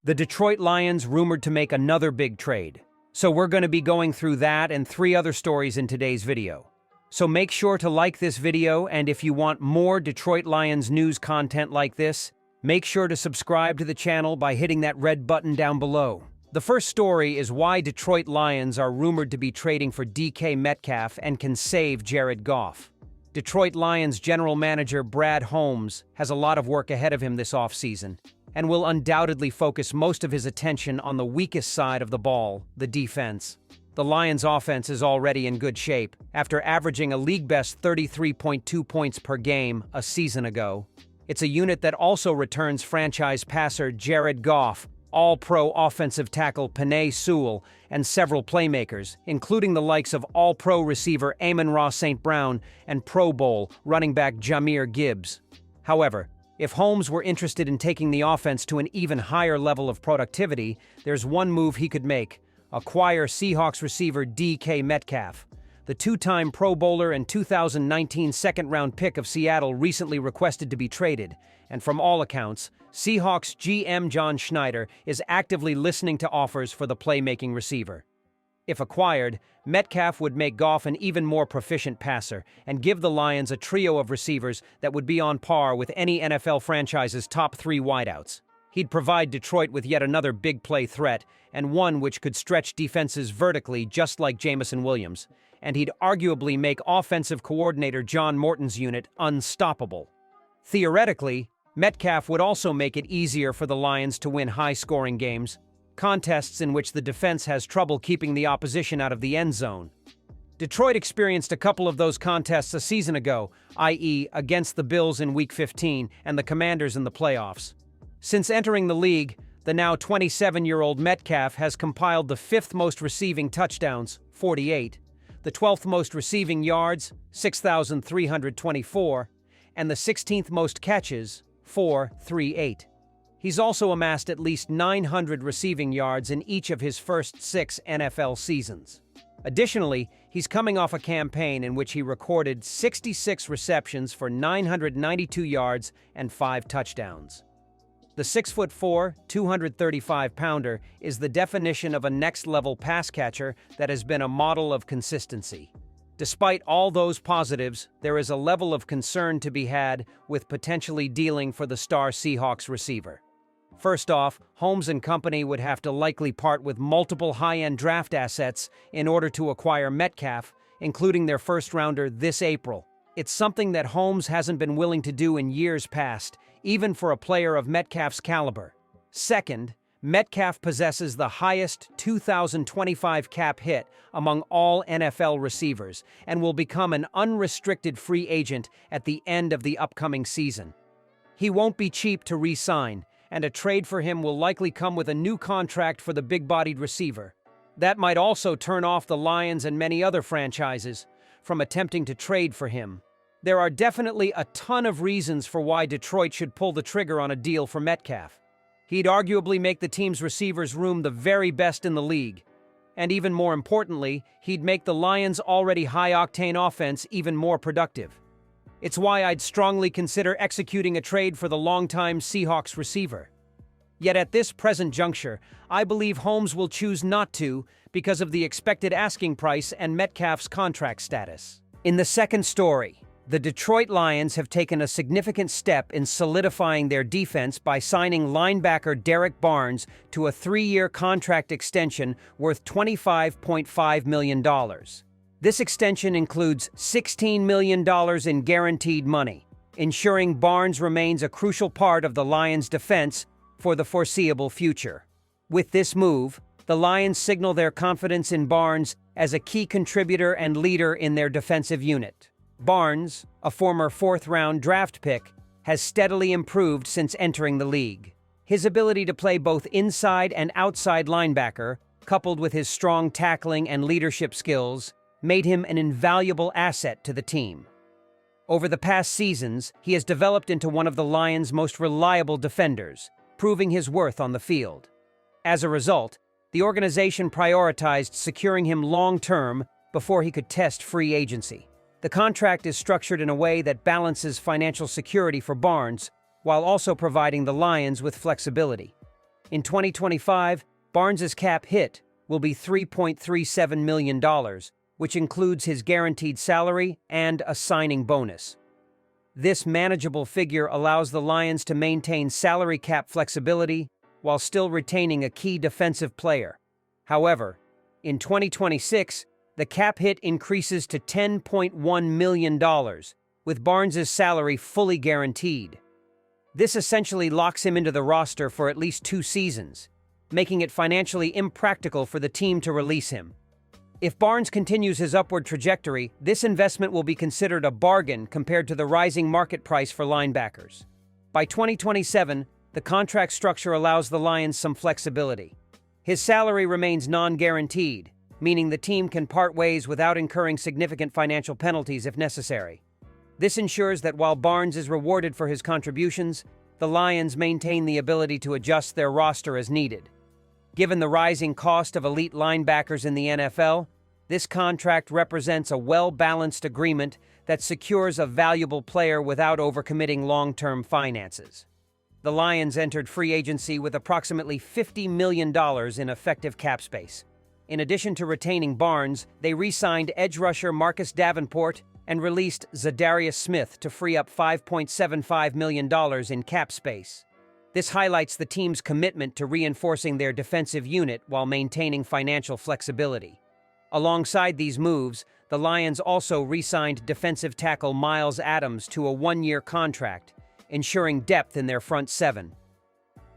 The Detroit Lions rumored to make another big trade. So we're going to be going through that and 3 other stories in today's video. So make sure to like this video, and if you want more Detroit Lions news content like this, make sure to subscribe to the channel by hitting that red button down below. The first story is why Detroit Lions are rumored to be trading for DK Metcalf and can save Jared Goff. Detroit Lions general manager Brad Holmes has a lot of work ahead of him this offseason, and will undoubtedly focus most of his attention on the weakest side of the ball, the defense. The Lions' offense is already in good shape, after averaging a league-best 33.2 points per game a season ago. It's a unit that also returns franchise passer Jared Goff, All-Pro offensive tackle Penei Sewell, and several playmakers, including the likes of All-Pro receiver Amon-Ra St. Brown and Pro Bowl running back Jahmyr Gibbs. However, if Holmes were interested in taking the offense to an even higher level of productivity, there's one move he could make: acquire Seahawks receiver DK Metcalf. The 2-time Pro Bowler and 2019 second-round pick of Seattle recently requested to be traded, and from all accounts, Seahawks GM John Schneider is actively listening to offers for the playmaking receiver. If acquired, Metcalf would make Goff an even more proficient passer and give the Lions a trio of receivers that would be on par with any NFL franchise's top 3 wideouts. He'd provide Detroit with yet another big play threat, and one which could stretch defenses vertically just like Jameson Williams, and he'd arguably make offensive coordinator John Morton's unit unstoppable. Theoretically, Metcalf would also make it easier for the Lions to win high-scoring games, contests in which the defense has trouble keeping the opposition out of the end zone. Detroit experienced a couple of those contests a season ago, i.e. against the Bills in Week 15 and the Commanders in the playoffs. Since entering the league, the now 27-year-old Metcalf has compiled the 5th most receiving touchdowns, 48, the 12th most receiving yards, 6,324, and the 16th most catches, 438. He's also amassed at least 900 receiving yards in each of his first 6 NFL seasons. Additionally, he's coming off a campaign in which he recorded 66 receptions for 992 yards and 5 touchdowns. The 6'4", 235-pounder is the definition of a next-level pass catcher that has been a model of consistency. Despite all those positives, there is a level of concern to be had with potentially dealing for the star Seahawks receiver. First off, Holmes and company would have to likely part with multiple high-end draft assets in order to acquire Metcalf, including their first-rounder this April. It's something that Holmes hasn't been willing to do in years past, even for a player of Metcalf's caliber. Second, Metcalf possesses the highest 2025 cap hit among all NFL receivers and will become an unrestricted free agent at the end of the upcoming season. He won't be cheap to re-sign, and a trade for him will likely come with a new contract for the big-bodied receiver. That might also turn off the Lions and many other franchises from attempting to trade for him. There are definitely a ton of reasons for why Detroit should pull the trigger on a deal for Metcalf. He'd arguably make the team's receivers room the very best in the league. And even more importantly, he'd make the Lions' already high-octane offense even more productive. It's why I'd strongly consider executing a trade for the longtime Seahawks receiver. Yet at this present juncture, I believe Holmes will choose not to because of the expected asking price and Metcalf's contract status. In the second story, the Detroit Lions have taken a significant step in solidifying their defense by signing linebacker Derek Barnes to a 3-year contract extension worth $25.5 million. This extension includes $16 million in guaranteed money, ensuring Barnes remains a crucial part of the Lions' defense for the foreseeable future. With this move, the Lions signal their confidence in Barnes as a key contributor and leader in their defensive unit. Barnes, a former 4th-round draft pick, has steadily improved since entering the league. His ability to play both inside and outside linebacker, coupled with his strong tackling and leadership skills, made him an invaluable asset to the team. Over the past seasons, he has developed into one of the Lions' most reliable defenders, proving his worth on the field. As a result, the organization prioritized securing him long-term before he could test free agency. The contract is structured in a way that balances financial security for Barnes while also providing the Lions with flexibility. In 2025, Barnes's cap hit will be $3.37 million, which includes his guaranteed salary and a signing bonus. This manageable figure allows the Lions to maintain salary cap flexibility while still retaining a key defensive player. However, in 2026, the cap hit increases to $10.1 million, with Barnes's salary fully guaranteed. This essentially locks him into the roster for at least 2 seasons, making it financially impractical for the team to release him. If Barnes continues his upward trajectory, this investment will be considered a bargain compared to the rising market price for linebackers. By 2027, the contract structure allows the Lions some flexibility. His salary remains non-guaranteed, meaning the team can part ways without incurring significant financial penalties if necessary. This ensures that while Barnes is rewarded for his contributions, the Lions maintain the ability to adjust their roster as needed. Given the rising cost of elite linebackers in the NFL, this contract represents a well-balanced agreement that secures a valuable player without overcommitting long-term finances. The Lions entered free agency with approximately $50 million in effective cap space. In addition to retaining Barnes, they re-signed edge rusher Marcus Davenport and released Zadarius Smith to free up $5.75 million in cap space. This highlights the team's commitment to reinforcing their defensive unit while maintaining financial flexibility. Alongside these moves, the Lions also re-signed defensive tackle Myles Adams to a 1-year contract, ensuring depth in their front seven.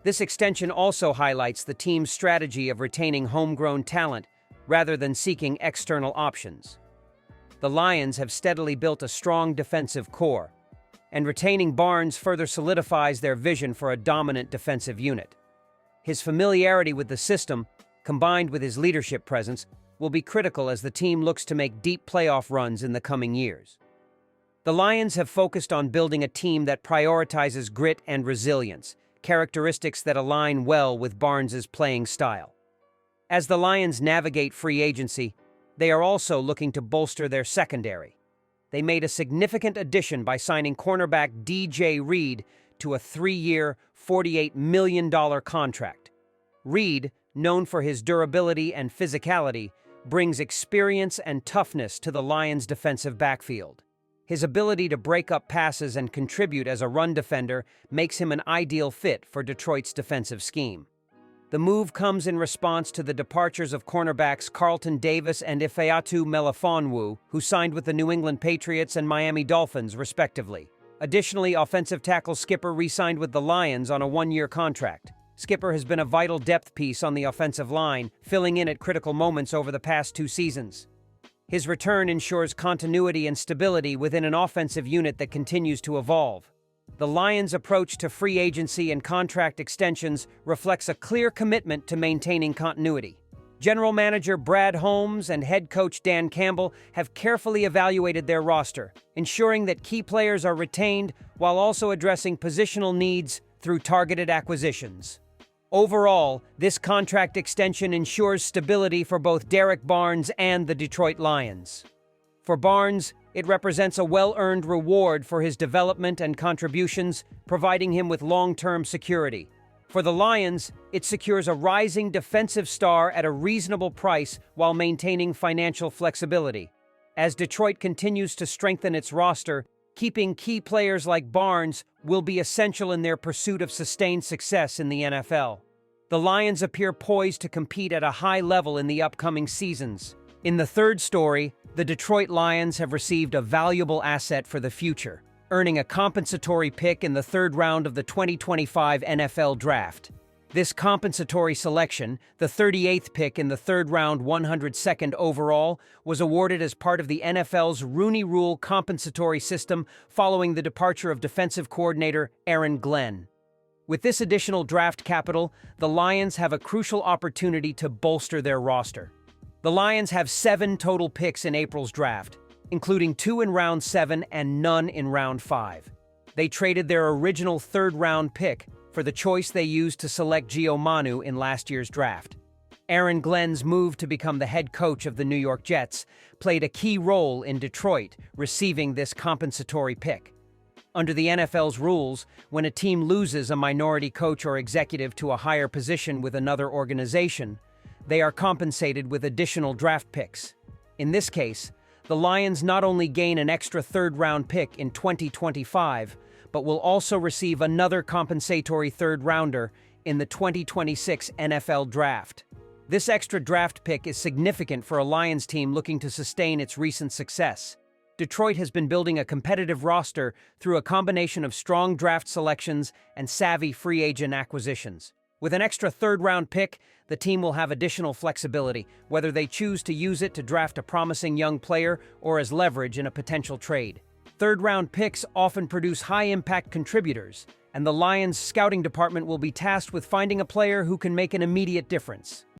This extension also highlights the team's strategy of retaining homegrown talent rather than seeking external options. The Lions have steadily built a strong defensive core, and retaining Barnes further solidifies their vision for a dominant defensive unit. His familiarity with the system, combined with his leadership presence, will be critical as the team looks to make deep playoff runs in the coming years. The Lions have focused on building a team that prioritizes grit and resilience, characteristics that align well with Barnes's playing style. As the Lions navigate free agency, they are also looking to bolster their secondary. They made a significant addition by signing cornerback DJ Reed to a 3-year, $48 million contract. Reed, known for his durability and physicality, brings experience and toughness to the Lions' defensive backfield. His ability to break up passes and contribute as a run defender makes him an ideal fit for Detroit's defensive scheme. The move comes in response to the departures of cornerbacks Carlton Davis and Ifeatu Melifonwu, who signed with the New England Patriots and Miami Dolphins, respectively. Additionally, offensive tackle Skipper re-signed with the Lions on a 1-year contract. Skipper has been a vital depth piece on the offensive line, filling in at critical moments over the past 2 seasons. His return ensures continuity and stability within an offensive unit that continues to evolve. The Lions' approach to free agency and contract extensions reflects a clear commitment to maintaining continuity. General Manager Brad Holmes and head coach Dan Campbell have carefully evaluated their roster, ensuring that key players are retained while also addressing positional needs through targeted acquisitions. Overall, this contract extension ensures stability for both Derek Barnes and the Detroit Lions. For Barnes, it represents a well-earned reward for his development and contributions, providing him with long-term security. For the Lions, it secures a rising defensive star at a reasonable price while maintaining financial flexibility. As Detroit continues to strengthen its roster, keeping key players like Barnes will be essential in their pursuit of sustained success in the NFL. The Lions appear poised to compete at a high level in the upcoming seasons. In the third story, the Detroit Lions have received a valuable asset for the future, earning a compensatory pick in the 3rd round of the 2025 NFL Draft. This compensatory selection, the 38th pick in the 3rd round 102nd overall, was awarded as part of the NFL's Rooney Rule compensatory system following the departure of defensive coordinator Aaron Glenn. With this additional draft capital, the Lions have a crucial opportunity to bolster their roster. The Lions have 7 total picks in April's draft, including 2 in round 7 and none in round 5. They traded their original 3rd round pick for the choice they used to select Gio Manu in last year's draft. Aaron Glenn's move to become the head coach of the New York Jets played a key role in Detroit receiving this compensatory pick. Under the NFL's rules, when a team loses a minority coach or executive to a higher position with another organization, they are compensated with additional draft picks. In this case, the Lions not only gain an extra third-round pick in 2025, but will also receive another compensatory third-rounder in the 2026 NFL Draft. This extra draft pick is significant for a Lions team looking to sustain its recent success. Detroit has been building a competitive roster through a combination of strong draft selections and savvy free agent acquisitions. With an extra third-round pick, the team will have additional flexibility, whether they choose to use it to draft a promising young player or as leverage in a potential trade. Third-round picks often produce high-impact contributors, and the Lions' scouting department will be tasked with finding a player who can make an immediate difference.